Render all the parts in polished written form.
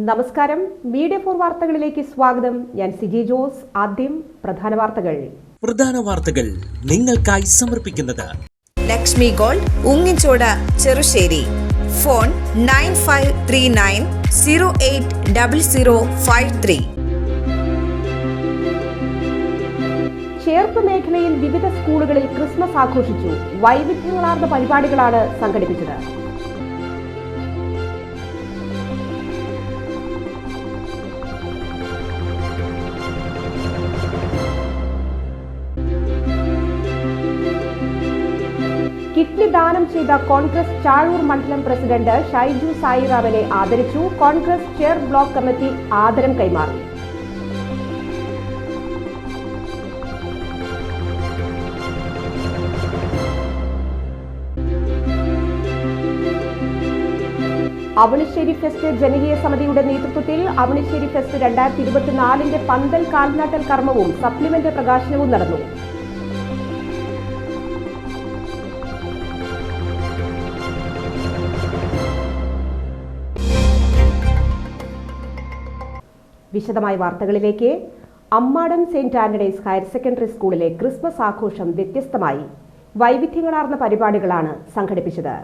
നമസ്കാരം. മീഡിയ 4 വാർത്തകളിലേക്ക് സ്വാഗതം. ഞാൻ സിജി ജോസ്. ആദ്യം പ്രധാന വാർത്തകൾ നിങ്ങൾക്കായി സമർപ്പിക്കുന്നത് ലക്ഷ്മി ഗോൾഡ്, ഉങ്ങിച്ചോട്, ചെറുശ്ശേരി. ഫോൺ 9539080053. ചേർപ്പ് മേഖലയിൽ വിവിധ സ്കൂളുകളിൽ ക്രിസ്മസ് ആഘോഷിച്ചു. വൈവിധ്യങ്ങളാർന്ന പരിപാടികളാണ് സംഘടിപ്പിച്ചത്. കിഡ്നി ദാനം ചെയ്ത കോൺഗ്രസ് ചാഴൂർ മണ്ഡലം പ്രസിഡന്റ് ഷൈജു സായിറാമിനെ ആദരിച്ചു. കോൺഗ്രസ് ചെയർ ബ്ലോക്ക് കമ്മിറ്റി ആദരം കൈമാറി. അവണിശ്ശേരി ഫെസ്റ്റ് ജനകീയ സമിതിയുടെ നേതൃത്വത്തിൽ അവണിശ്ശേരി ഫെസ്റ്റ് 2024 പന്തൽ കാൽനാട്ടൽ കർമ്മവും സപ്ലിമെന്റ് പ്രകാശനവും നടന്നു. വിശദമായ വാർത്തകളിലേക്ക്. അമ്മാടൻ സെന്റ് ആന്റണീസ് ഹയർ സെക്കൻഡറി സ്കൂളിലെ ക്രിസ്മസ് ആഘോഷം വ്യത്യസ്തമായി. വൈവിധ്യങ്ങളാർന്ന പരിപാടികളാണ് സംഘടിപ്പിച്ചത്.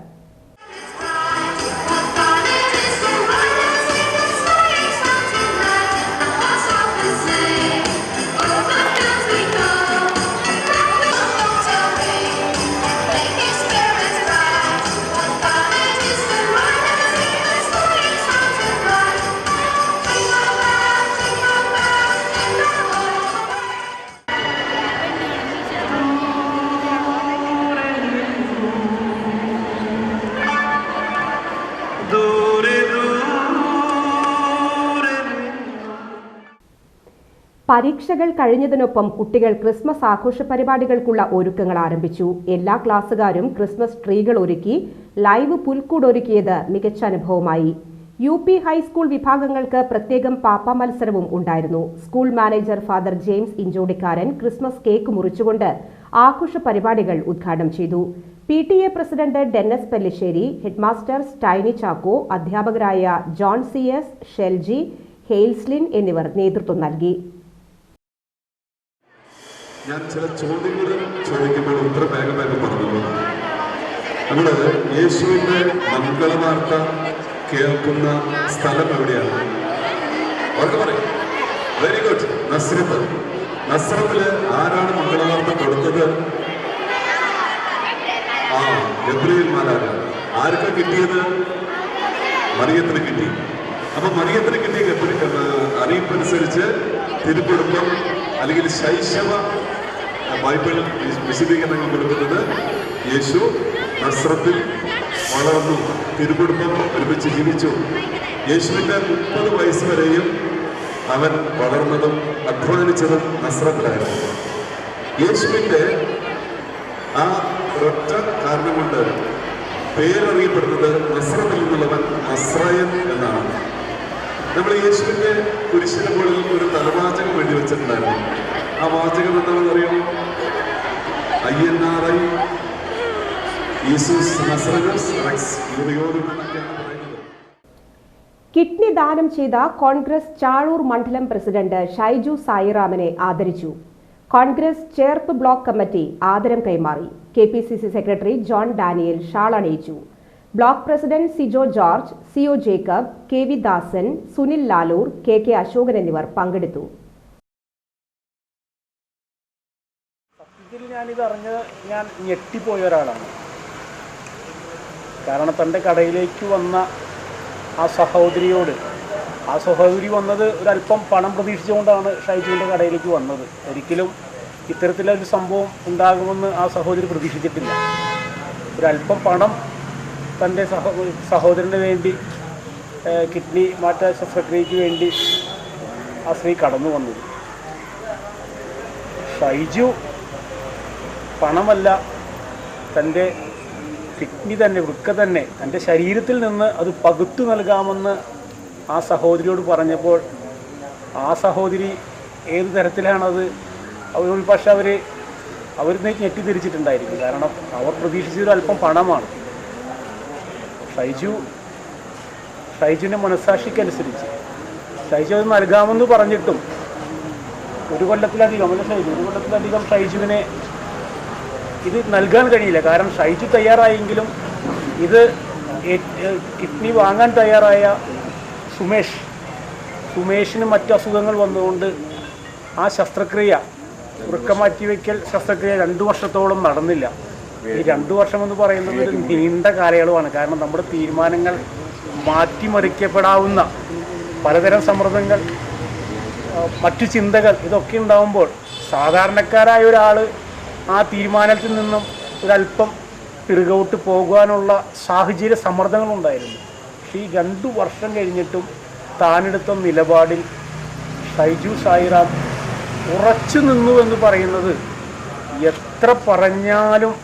പരീക്ഷകൾ കഴിഞ്ഞതിനൊപ്പം കുട്ടികൾ ക്രിസ്മസ് ആഘോഷ പരിപാടികൾക്കുള്ള ഒരുക്കങ്ങൾ ആരംഭിച്ചു. എല്ലാ ക്ലാസ്സുകാരും ക്രിസ്മസ് ട്രീകൾ ഒരുക്കി ലൈവ് പുൽക്കൂട് ഒരുക്കിയത് മികച്ച അനുഭവമായി. UP ഹൈസ്കൂൾ വിഭാഗങ്ങൾക്ക് പ്രത്യേകം പാപ്പ മത്സരവും ഉണ്ടായിരുന്നു. School manager father James Inchodikkaran Christmas cake മുറിച്ചുകൊണ്ട് ആഘോഷ പരിപാടികൾ ഉദ്ഘാടനം ചെയ്തു. PTA president Dennis Pellissery, headmaster Stainy Chacko, അധ്യാപകരായ ജോൺ CS, ഷെൽജി, ഹെയിൽസ്ലിൻ എന്നിവർ നേതൃത്വം നൽകി. ഞാൻ ചില ചോദ്യങ്ങൾ ചോദിക്കുമ്പോൾ ഉത്തരം വേഗം പറഞ്ഞു. നമ്മള് യേശുവിന്റെ മംഗളവാർത്ത കേൾക്കുന്ന സ്ഥലം എവിടെയാണ്? അവർക്ക് പറയും. Very good. നസ്രത്ത്. നസ്രത്തില് ആരാണ് മംഗളവാർത്ത കൊടുത്തത്? ഗബ്രിയേൽ മാലാഖ. ആർക്കാ കിട്ടിയത്? മറിയത്തിന് കിട്ടി. അപ്പൊ മറിയത്തിന് കിട്ടിയ അറിയിപ്പനുസരിച്ച് തിരുക്കുടുംബം അല്ലെങ്കിൽ ശൈശവ ബൈബിൾ വിശദീകരണങ്ങൾ കൊടുക്കുന്നത് യേശു നസ്രത്തിൽ വളർന്നു, തിരുക്കുടുംബം ഒരുമിച്ച് ജീവിച്ചു. യേശുവിന്റെ 30 വയസ്സ് വരെയും അവൻ വളർന്നതും അധ്വാനിച്ചതും നസ്രത്തിലായിരുന്നു. യേശുവിന്റെ ആ ഒരൊറ്റ കാരണം കൊണ്ട് പേരറിയപ്പെടുന്നത് നസ്രത്തിൽ നിന്നുള്ളവൻ നസ്രായൻ എന്നാണ്. നമ്മൾ യേശുവിന്റെ കുരിശിന് മുകളിൽ ഒരു തലവാചകം എഴുതി വെച്ചിട്ടുണ്ടായിരുന്നു. ആ വാചകം എന്താണെന്ന് അറിയാമോ? INRI യേശുസ് നസറേനസ് റെക്സ് യൂറിയോദും എന്നൊക്കെയാണ് പറയുന്നത്. കിഡ്നി ദാനം ചെയ്ത കോൺഗ്രസ് ചാഴൂർ മണ്ഡലം പ്രസിഡന്റ് ഷൈജു സായിറാമിനെ ആദരിച്ചു. കോൺഗ്രസ് ചേർപ്പ് ബ്ലോക്ക് കമ്മിറ്റി ആദരം കൈമാറി. KPCC secretary John Daniel shawl അണിയിച്ചു. Block president Sijo George, CO Jacob, KV Dasan, Sunil Lalur, KK Ashokan എന്നിവർ പങ്കെടുത്തു. സത്യത്തിൽ ഞാനിത് അറിഞ്ഞത് ഞാൻ ഞെട്ടിപ്പോയ ഒരാളാണ്. കാരണം തൻ്റെ കടയിലേക്ക് വന്ന ആ സഹോദരി വന്നത് ഒരല്പം പണം പ്രതീക്ഷിച്ചുകൊണ്ടാണ് ഷൈജുവിൻ്റെ കടയിലേക്ക് വന്നത്. ഒരിക്കലും ഇത്തരത്തിലൊരു സംഭവം ഉണ്ടാകുമെന്ന് ആ സഹോദരി പ്രതീക്ഷിച്ചിട്ടില്ല. ഒരല്പം പണം തൻ്റെ സഹോദരന് വേണ്ടി, കിഡ്നി മാറ്റ ശസ്ത്രക്രിയയ്ക്ക് വേണ്ടി ആ സ്ത്രീ കടന്നു വന്നത്. ഷൈജു പണമല്ല, തൻ്റെ കിഡ്നി തന്നെ, വൃക്ക തന്നെ, തൻ്റെ ശരീരത്തിൽ നിന്ന് അത് പകുത്തു നൽകാമെന്ന് ആ സഹോദരിയോട് പറഞ്ഞപ്പോൾ ആ സഹോദരി ഏത് തരത്തിലാണത് പക്ഷെ അവർ ഞെട്ടിത്തിരിച്ചിട്ടുണ്ടായിരിക്കും. കാരണം അവർ പ്രതീക്ഷിച്ചൊരു അല്പം പണമാണ്. ഷൈജുവിൻ്റെ മനസ്സാക്ഷിക്കനുസരിച്ച് ഷൈജു അത് നൽകാമെന്ന് പറഞ്ഞിട്ടും ഒരു കൊല്ലത്തിലധികം ഷൈജുവിനെ ഇത് നൽകാൻ കഴിയില്ല. കാരണം ഷൈജു തയ്യാറായെങ്കിലും ഇത് കിഡ്നി വാങ്ങാൻ തയ്യാറായ സുമേഷിന് മറ്റു അസുഖങ്ങൾ വന്നുകൊണ്ട് ആ ശസ്ത്രക്രിയ, വൃക്ക മാറ്റിവെക്കൽ ശസ്ത്രക്രിയ 2 വർഷത്തോളം നടന്നില്ല. ഈ 2 വർഷം എന്ന് പറയുന്നത് ഒരു നീണ്ട കാലയളവാണ്. കാരണം നമ്മുടെ തീരുമാനങ്ങൾ മാറ്റിമറിക്കപ്പെടാവുന്ന പലതരം സമ്മർദ്ദങ്ങൾ, മറ്റു ചിന്തകൾ ഇതൊക്കെ ഉണ്ടാകുമ്പോൾ സാധാരണക്കാരായ ഒരാൾ ആ തീരുമാനത്തിൽ നിന്നും ഒരല്പം പിറകോട്ട് പോകാനുള്ള സാഹചര്യ സമ്മർദ്ദങ്ങളുണ്ടായിരുന്നു. പക്ഷേ ഈ 2 വർഷം കഴിഞ്ഞിട്ടും താനെടുത്ത നിലപാടിൽ ഷൈജു സായിറാം ഉറച്ചു നിന്നു എന്ന് പറയുന്നത് എത്ര പറഞ്ഞാലും,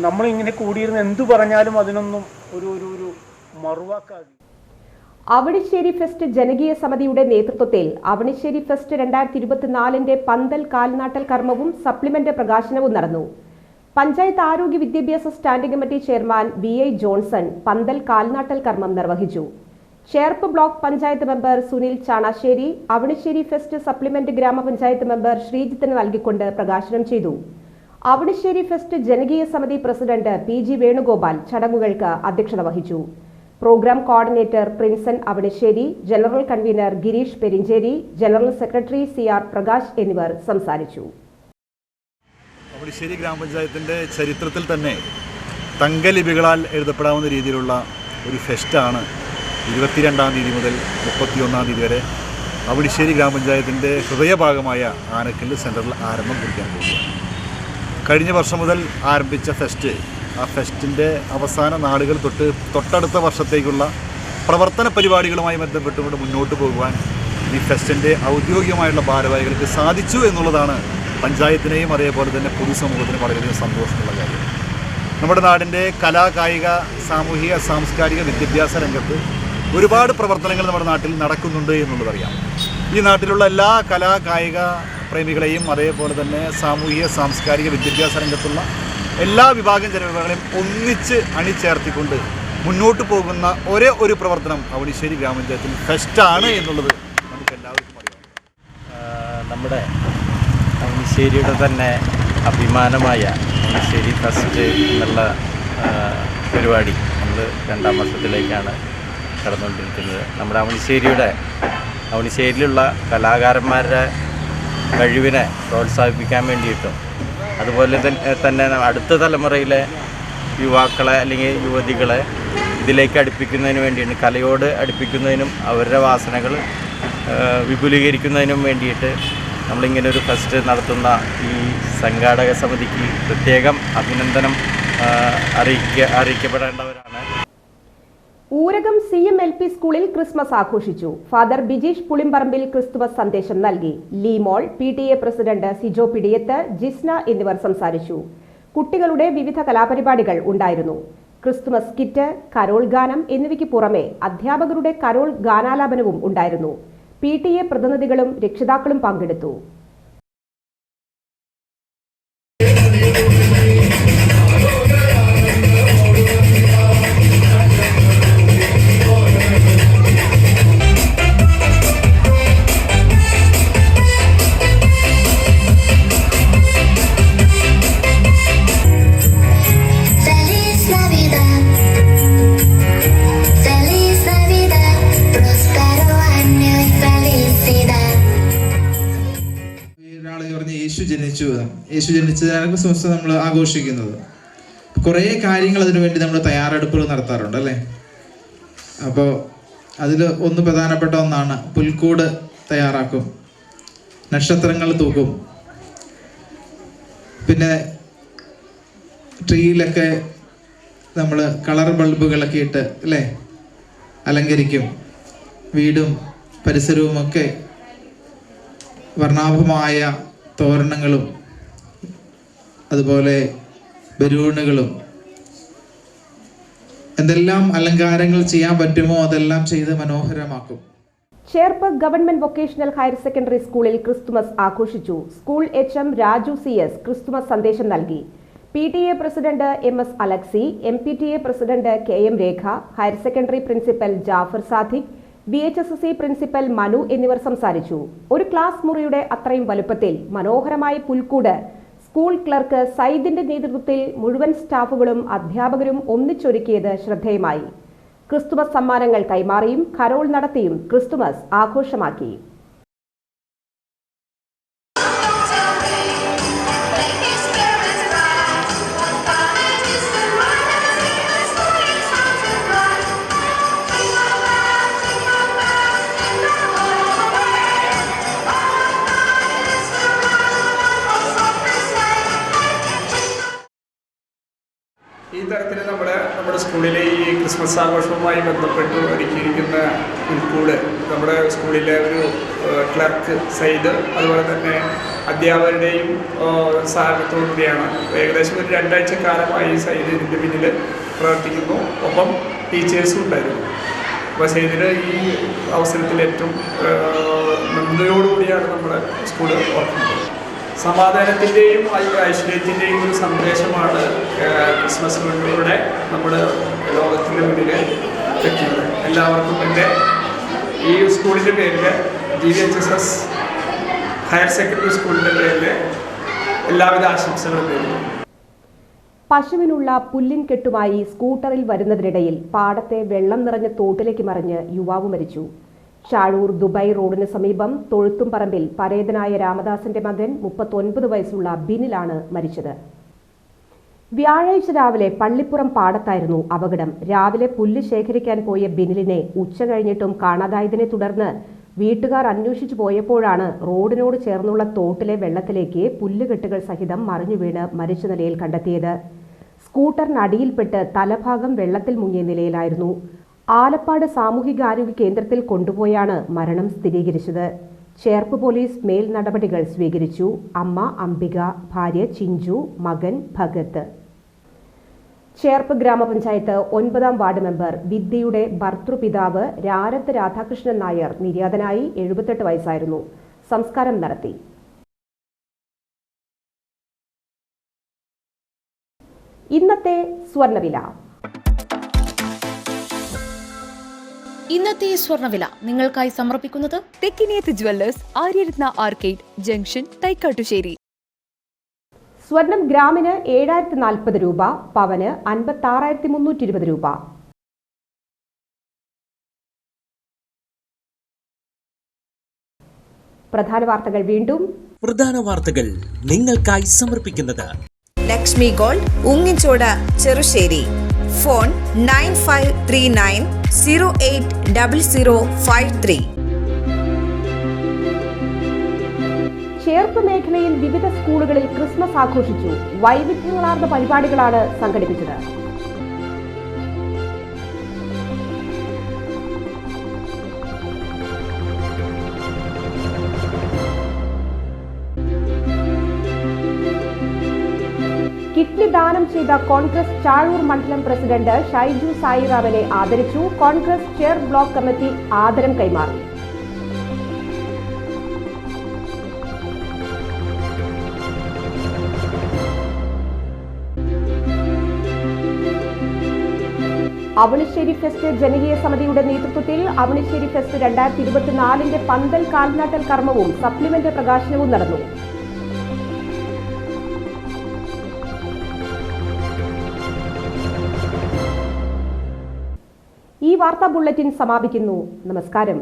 നമ്മളിങ്ങനെ കൂടിയിരുന്ന് എന്തു പറഞ്ഞാലും അതിനൊന്നും ഒരു മറുവാക്കാകില്ല. അവണിശ്ശേരി ഫെസ്റ്റ് ജനകീയ സമിതിയുടെ നേതൃത്വത്തിൽ അവണിശ്ശേരി ഫെസ്റ്റ് 2024 പന്തൽ കാൽനാട്ടൽ കർമ്മവും സപ്ലിമെന്റ് പ്രകാശനവും നടന്നു. പഞ്ചായത്ത് ആരോഗ്യ വിദ്യാഭ്യാസ standing committee chairman VI Johnson പന്തൽ കാൽനാട്ടൽ കർമ്മം നിർവഹിച്ചു. Cherpu block panchayat member Sunil Chanassery Avanissery fest supplement ഗ്രാമപഞ്ചായത്ത് മെമ്പർ ശ്രീജിത്തിന് നൽകിക്കൊണ്ട് പ്രകാശനം ചെയ്തു. അവണിശ്ശേരി ഫെസ്റ്റ് ജനകീയ സമിതി പ്രസിഡന്റ് PG വേണുഗോപാൽ ചടങ്ങുകൾക്ക് അധ്യക്ഷത വഹിച്ചു. Program coordinator Prinson Avanissery, general convener Girish Perinjery, general secretary CR Prakash എന്നിവർ സംസാരിച്ചു. അവണിശ്ശേരി ഗ്രാമപഞ്ചായത്തിൻ്റെ ചരിത്രത്തിൽ തന്നെ തങ്കലിപികളാൽ എഴുതപ്പെടാവുന്ന രീതിയിലുള്ള ഒരു ഫെസ്റ്റാണ് 22-ാം തീയതി മുതൽ 31-ാം തീയതി വരെ അവണിശ്ശേരി ഗ്രാമപഞ്ചായത്തിൻ്റെ ഹൃദയഭാഗമായ ആനക്കല്ല് സെൻറ്ററിൽ ആരംഭം കുറിക്കാൻ പോകുകയാണ്. കഴിഞ്ഞ വർഷം മുതൽ ആരംഭിച്ച ഫെസ്റ്റ്, ആ ഫെസ്റ്റിൻ്റെ അവസാന നാളുകൾ തൊട്ടടുത്ത വർഷത്തേക്കുള്ള പ്രവർത്തന പരിപാടികളുമായി ബന്ധപ്പെട്ടുകൊണ്ട് മുന്നോട്ട് പോകുവാൻ ഈ ഫെസ്റ്റിൻ്റെ ഔദ്യോഗികമായുള്ള ഭാരവാഹികൾക്ക് സാധിച്ചു എന്നുള്ളതാണ് പഞ്ചായത്തിനെയും അതേപോലെ തന്നെ പൊതുസമൂഹത്തിനും വളരെയധികം സന്തോഷമുള്ള കാര്യം. നമ്മുടെ നാടിൻ്റെ കലാ, കായിക, സാമൂഹിക, സാംസ്കാരിക, വിദ്യാഭ്യാസ രംഗത്ത് ഒരുപാട് പ്രവർത്തനങ്ങൾ നമ്മുടെ നാട്ടിൽ നടക്കുന്നുണ്ട് എന്നുള്ളതറിയാം. ഈ നാട്ടിലുള്ള എല്ലാ കലാ, കായിക പ്രേമികളെയും അതേപോലെ തന്നെ സാമൂഹിക, സാംസ്കാരിക, വിദ്യാഭ്യാസ രംഗത്തുള്ള എല്ലാ വിഭാഗം ജനവിഭാഗങ്ങളെയും ഒന്നിച്ച് അണിചേർത്തിക്കൊണ്ട് മുന്നോട്ട് പോകുന്ന ഒരേ ഒരു പ്രവർത്തനം അവണിശ്ശേരി ഗ്രാമപഞ്ചായത്തിൽ ഫെസ്റ്റാണ് എന്നുള്ളത് നമുക്ക് എല്ലാവർക്കും അറിയാം. നമ്മുടെ അവണിശ്ശേരിയുടെ തന്നെ അഭിമാനമായ അവണിശ്ശേരി ഫെസ്റ്റ് എന്നുള്ള പരിപാടി നമ്മൾ 2ാം വർഷത്തിലേക്കാണ് കടന്നുകൊണ്ടിരിക്കുന്നത്. നമ്മുടെ അവണിശ്ശേരിയിലുള്ള കലാകാരന്മാരുടെ കഴിവിനെ പ്രോത്സാഹിപ്പിക്കാൻ വേണ്ടിയിട്ടും അതുപോലെ തന്നെ അടുത്ത തലമുറയിലെ യുവാക്കളെ അല്ലെങ്കിൽ യുവതികളെ ഇതിലേക്ക് അടുപ്പിക്കുന്നതിന് വേണ്ടിയിട്ട്, കലയോട് അടുപ്പിക്കുന്നതിനും അവരുടെ വാസനകൾ വിപുലീകരിക്കുന്നതിനും വേണ്ടിയിട്ട് നമ്മളിങ്ങനെ ഒരു ഫെസ്റ്റ് നടത്തുന്ന ഈ സംഘാടക സമിതിക്ക് പ്രത്യേകം അഭിനന്ദനം അറിയിക്കപ്പെടേണ്ടവരാണ്. ഊരകം CMLP സ്കൂളിൽ ക്രിസ്മസ് ആഘോഷിച്ചു. ഫാദർ ബിജീഷ് പുളിമ്പറമ്പിൽ ക്രിസ്തുമസ് സന്ദേശം നൽകി. ലീമോൾ, PTA പ്രസിഡന്റ് സിജോ പിടിയത്ത്, ജിസ്ന എന്നിവർ സംസാരിച്ചു. കുട്ടികളുടെ വിവിധ കലാപരിപാടികൾ ഉണ്ടായിരുന്നു. ക്രിസ്തുമസ് കിറ്റ്, കരോൾ ഗാനം എന്നിവയ്ക്ക് പുറമെ അധ്യാപകരുടെ കരോൾ ഗാനാലാപനവും ഉണ്ടായിരുന്നു. PTA പ്രതിനിധികളും രക്ഷിതാക്കളും പങ്കെടുത്തു. യേശു ജനിച്ചതിനാണ് ക്രിസ്മസ് നമ്മൾ ആഘോഷിക്കുന്നത്. കുറേ കാര്യങ്ങൾ അതിനു വേണ്ടി നമ്മൾ തയ്യാറെടുപ്പുകൾ നടത്താറുണ്ട് അല്ലേ. അപ്പോൾ അതിൽ പ്രധാനപ്പെട്ട ഒന്നാണ് പുൽക്കൂട് തയ്യാറാക്കും, നക്ഷത്രങ്ങൾ തൂക്കും, പിന്നെ ട്രീയിലൊക്കെ നമ്മൾ കളർ ബൾബുകളൊക്കെ ഇട്ട് അല്ലേ അലങ്കരിക്കും. വീടും പരിസരവുമൊക്കെ വർണ്ണാഭമായ തോരണങ്ങളും അതുപോലെ ബലൂണുകളും എന്തെല്ലാം അലങ്കാരങ്ങൾ ചെയ്യാൻ പറ്റുമോ അതെല്ലാം ചെയ്ത് മനോഹരമാക്കും. Cherpu government vocational higher secondary സ്കൂളിൽ ക്രിസ്തുമസ് ആഘോഷിച്ചു. School HM Raju CS Christmas സന്ദേശം നൽകി. PTA president MS Alexy, MPTA president KM Rekha, higher secondary principal Jafar Sadiq, BHSC principal Manu എന്നിവർ സംസാരിച്ചു. ഒരു ക്ലാസ് മുറിയുടെ അത്രയും വലുപ്പത്തിൽ മനോഹരമായ പുൽക്കൂട് സ്കൂൾ ക്ലർക്ക് സൈദിന്റെ നേതൃത്വത്തിൽ മുഴുവൻ സ്റ്റാഫുകളും അധ്യാപകരും ഒന്നിച്ചൊരുക്കിയത് ശ്രദ്ധേയമായി. ക്രിസ്തുമസ് സമ്മാനങ്ങൾ കൈമാറിയും കരോൾ നടത്തിയും ക്രിസ്തുമസ് ആഘോഷമാക്കി. ഈ തരത്തിൽ നമ്മുടെ സ്കൂളിലെ ഈ ക്രിസ്മസ് ആഘോഷവുമായി ബന്ധപ്പെട്ട് ഒരുക്കിയിരിക്കുന്ന പുൽക്കൂട് നമ്മുടെ സ്കൂളിലെ ഒരു ക്ലർക്ക് സൈഡ്, അതുപോലെ തന്നെ അധ്യാപകരുടെയും സഹായത്തോടുകൂടിയാണ്. ഏകദേശം ഒരു 2 ആഴ്ചക്കാലമായി ഈ സൈഡ് ഇതിൻ്റെ പിന്നിൽ പ്രവർത്തിക്കുന്നു. ഒപ്പം ടീച്ചേഴ്സും ഉണ്ടായിരുന്നു. അപ്പോൾ സൈഡിന് ഈ അവസരത്തിൽ ഏറ്റവും നന്ദിയോടുകൂടിയാണ് നമ്മുടെ സ്കൂൾ ഓർക്കുന്നത്. സമാധാനത്തിൻ്റെയും ഐശ്വര്യത്തിൻ്റെയും ഒരു സന്ദേശമാണ് ക്രിസ്മസിലൂടെ നമ്മുടെ ലോകത്തിൻ്റെ മുന്നിൽ വെക്കുന്നത്. എല്ലാവർക്കും എൻ്റെ ഈ സ്കൂളിൻ്റെ പേരിൽ GVHSS ഹയർ സെക്കൻഡറി സ്കൂളിൻ്റെ പേരിൽ എല്ലാവിധ ആശംസകളും നേരുന്നു. പശുവിനുള്ള പുല്ലിൻ കെട്ടുമായി സ്കൂട്ടറിൽ വരുന്നതിനിടയിൽ പാടത്തെ വെള്ളം നിറഞ്ഞ തോട്ടിലേക്ക് മറിഞ്ഞ് യുവാവ് മരിച്ചു. ചാഴൂർ ദുബായ് റോഡിന് സമീപം തൊഴുത്തുംപറമ്പിൽ പരേതനായ രാമദാസിന്റെ മകൻ 39 വയസ്സുള്ള ബിനിലാണ് മരിച്ചത്. വ്യാഴാഴ്ച രാവിലെ പള്ളിപ്പുറം പാടത്തായിരുന്നു അപകടം. രാവിലെ പുല്ല് ശേഖരിക്കാൻ പോയ ബിനിലിനെ ഉച്ച കഴിഞ്ഞിട്ടും കാണാതായതിനെ തുടർന്ന് വീട്ടുകാർ അന്വേഷിച്ചു പോയപ്പോഴാണ് റോഡിനോട് ചേർന്നുള്ള തോട്ടിലെ വെള്ളത്തിലേക്ക് പുല്ലുകെട്ടുകൾ സഹിതം മറിഞ്ഞു വീണ് മരിച്ച നിലയിൽ കണ്ടെത്തിയത്. സ്കൂട്ടറിനടിയിൽപ്പെട്ട് തലഭാഗം വെള്ളത്തിൽ മുങ്ങിയ നിലയിലായിരുന്നു. ആലപ്പാട് സാമൂഹികാരോഗ്യ കേന്ദ്രത്തിൽ കൊണ്ടുപോയാണ് മരണം സ്ഥിരീകരിച്ചത്. ചേർപ്പ് പോലീസ് മേൽ നടപടികൾ സ്വീകരിച്ചു. അമ്മ അംബിക, ഭാര്യ ചിഞ്ചു, മകൻ ഭഗത്. ചേർപ്പ് ഗ്രാമപഞ്ചായത്ത് 9ാം വാർഡ് മെമ്പർ വിദ്യയുടെ ഭർതൃപിതാവ് രാരത്ത് രാധാകൃഷ്ണൻ നായർ നിര്യാതനായി. 78 വയസ്സായിരുന്നു. സംസ്കാരം നടത്തി. ഇന്നത്തെ സ്വർണ്ണവില. ഇന്നത്തെ സ്വർണ്ണവില നിങ്ങൾക്കായി സമർപ്പിക്കുന്നത് Thekkiniyath jewellers, Aryaratna arcade junction, Thaikkattussery. സ്വർണം ഗ്രാമിന് 7040 രൂപ, പവന് 56,320 രൂപ. പ്രധാന വാർത്തകൾ വീണ്ടും. പ്രധാന വാർത്തകൾ നിങ്ങൾക്കായി സമർപ്പിക്കുന്നത് ലക്ഷ്മി ഗോൾഡ്, ഉങ്ങിച്ചോട്, ചെറുശ്ശേരി. ഫോൺ 9539080053. ചേർപ്പ് മേഖലയിൽ വിവിധ സ്കൂളുകളിൽ ക്രിസ്മസ് ആഘോഷിച്ചു. വൈവിധ്യങ്ങളാർന്ന പരിപാടികളാണ് സംഘടിപ്പിച്ചത്. കിഡ്നി ദാനം ചെയ്ത കോൺഗ്രസ് ചാഴൂർ മണ്ഡലം പ്രസിഡന്റ് ഷൈജു സായിറാമിനെ ആദരിച്ചു. കോൺഗ്രസ് ചെയർ ബ്ലോക്ക് കമ്മിറ്റി ആദരം കൈമാറി. അവണിശ്ശേരി ഫെസ്റ്റ് ജനകീയ സമിതിയുടെ നേതൃത്വത്തിൽ അവണിശ്ശേരി ഫെസ്റ്റ് 2024 പന്തൽ കാൽനാട്ടൽ കർമ്മവും സപ്ലിമെന്റ് പ്രകാശനവും നടന്നു. ഈ വാർത്താ ബുള്ളറ്റിൻ സമാപിക്കുന്നു. നമസ്കാരം.